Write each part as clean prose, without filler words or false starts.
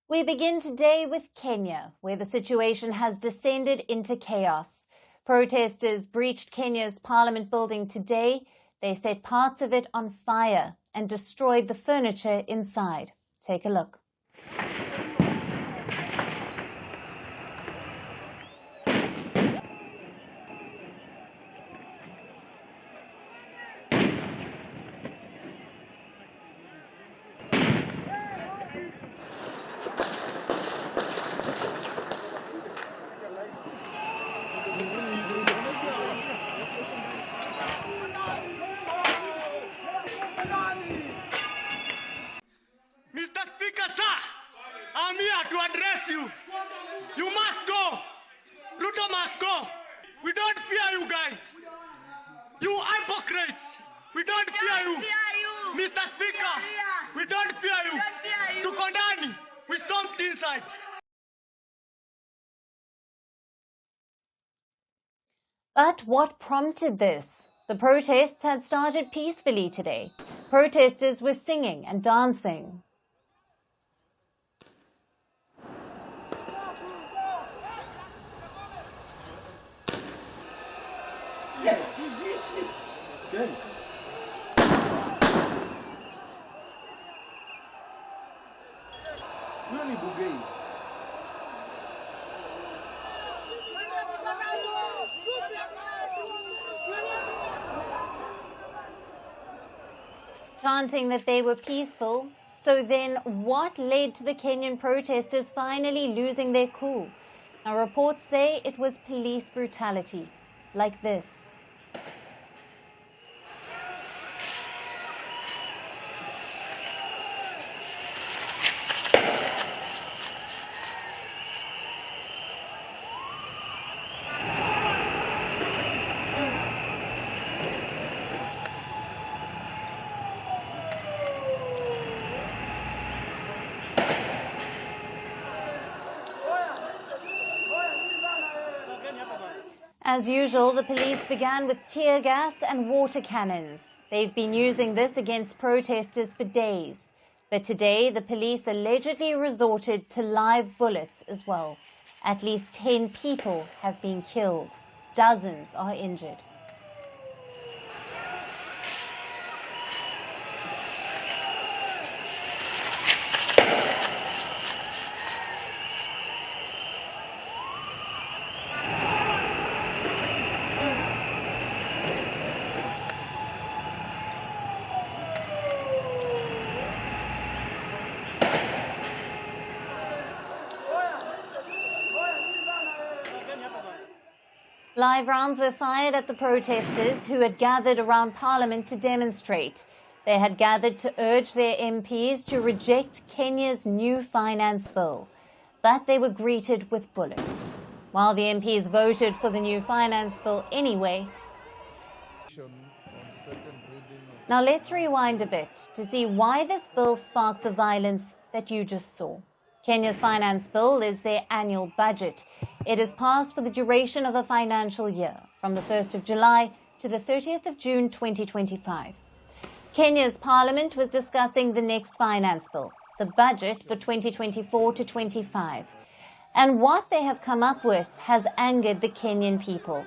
We begin today with Kenya, where the situation has descended into chaos. Protesters breached Kenya's parliament building today. They set parts of it on fire and destroyed the furniture inside. Take a look. Mr. Speaker, sir, I'm here to address you. You must go. Ruto must go. We don't fear you guys. You hypocrites. We don't fear you. Mr. Speaker, we don't fear you. To Kondani, we stomped inside. But what prompted this? The protests had started peacefully today. Protesters were singing and dancing. Chanting that they were peaceful. So then what led to the Kenyan protesters finally losing their cool? Now reports say it was police brutality, like this. As usual, the police began with tear gas and water cannons. They've been using this against protesters for days. But today, the police allegedly resorted to live bullets as well. At least 10 people have been killed. Dozens are injured. Live rounds were fired at the protesters who had gathered around Parliament to demonstrate. They had gathered to urge their MPs to reject Kenya's new finance bill. But they were greeted with bullets. While the MPs voted for the new finance bill anyway. Now let's rewind a bit to see why this bill sparked the violence that you just saw. Kenya's finance bill is their annual budget. It is passed for the duration of a financial year, from the 1st of July to the 30th of June 2025. Kenya's parliament was discussing the next finance bill, the budget for 2024 to 25. And what they have come up with has angered the Kenyan people.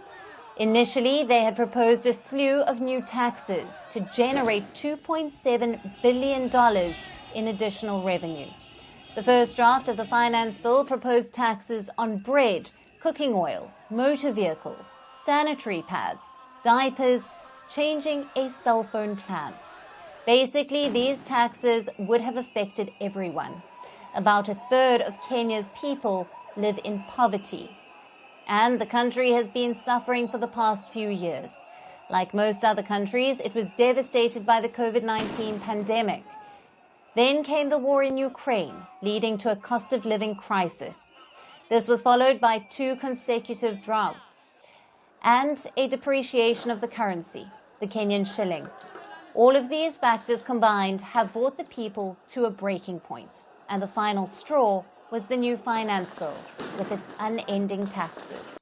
Initially, they had proposed a slew of new taxes to generate $2.7 billion in additional revenue. The first draft of the finance bill proposed taxes on bread, cooking oil, motor vehicles, sanitary pads, diapers, changing a cell phone plan. Basically, these taxes would have affected everyone. About a third of Kenya's people live in poverty. And the country has been suffering for the past few years. Like most other countries, it was devastated by the COVID-19 pandemic. Then came the war in Ukraine, leading to a cost of living crisis. This was followed by 2 consecutive droughts and a depreciation of the currency, the Kenyan shilling. All of these factors combined have brought the people to a breaking point. And the final straw was the new finance bill with its unending taxes.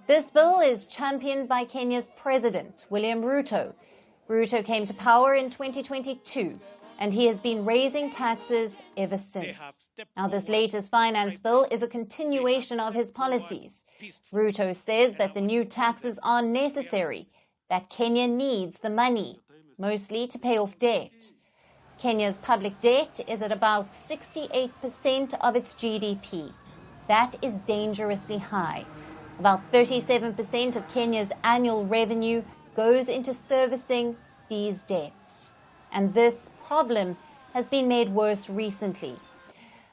This bill is championed by Kenya's president, William Ruto. Ruto came to power in 2022. And he has been raising taxes ever since. Now, this latest finance bill is a continuation of his policies. Ruto says that the new taxes are necessary, that Kenya needs the money, mostly to pay off debt. Kenya's public debt is at about 68% of its GDP. That is dangerously high. About 37% of Kenya's annual revenue goes into servicing these debts. And this problem has been made worse recently.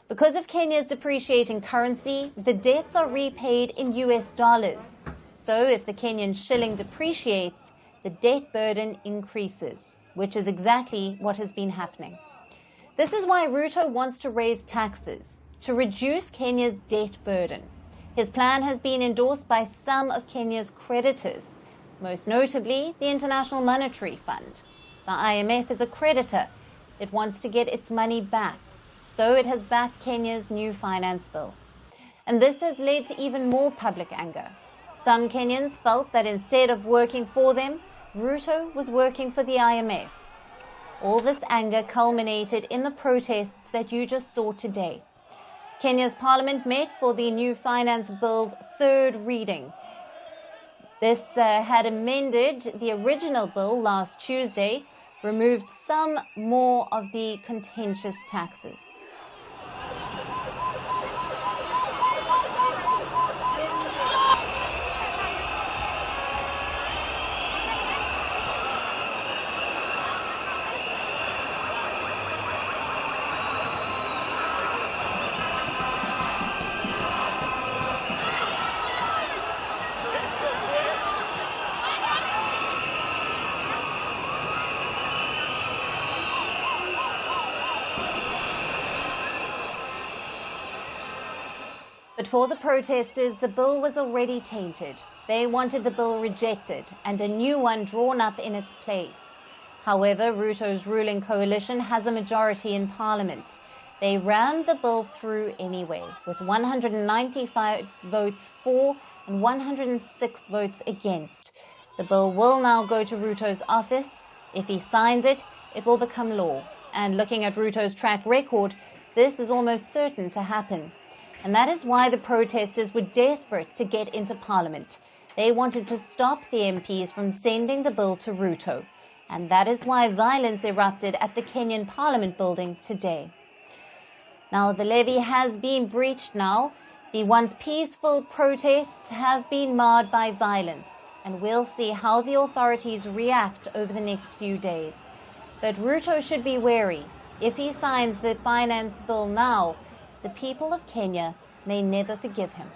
Because of Kenya's depreciating currency, the debts are repaid in US dollars. So if the Kenyan shilling depreciates, the debt burden increases, which is exactly what has been happening. This is why Ruto wants to raise taxes, to reduce Kenya's debt burden. His plan has been endorsed by some of Kenya's creditors, most notably the International Monetary Fund. The IMF is a creditor. It wants to get its money back, so it has backed Kenya's new finance bill. And this has led to even more public anger. Some Kenyans felt that instead of working for them, Ruto was working for the IMF. All this anger culminated in the protests that you just saw today. Kenya's parliament met for the new finance bill's third reading. This had amended the original bill last Tuesday, removed some more of the contentious taxes. But for the protesters, the bill was already tainted. They wanted the bill rejected and a new one drawn up in its place. However, Ruto's ruling coalition has a majority in parliament. They rammed the bill through anyway, with 195 votes for and 106 votes against. The bill will now go to Ruto's office. If he signs it, it will become law. And looking at Ruto's track record, this is almost certain to happen. And that is why the protesters were desperate to get into parliament. They wanted to stop the MPs from sending the bill to Ruto. And that is why violence erupted at the Kenyan Parliament building today. Now, the levee has been breached now. The once peaceful protests have been marred by violence. And we'll see how the authorities react over the next few days. But Ruto should be wary. If he signs the finance bill now, the people of Kenya may never forgive him.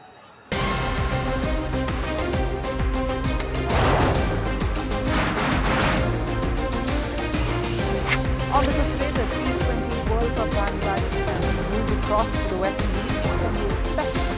On the today, the T20 World Cup run by defense moved across to the West Indies. What can we expect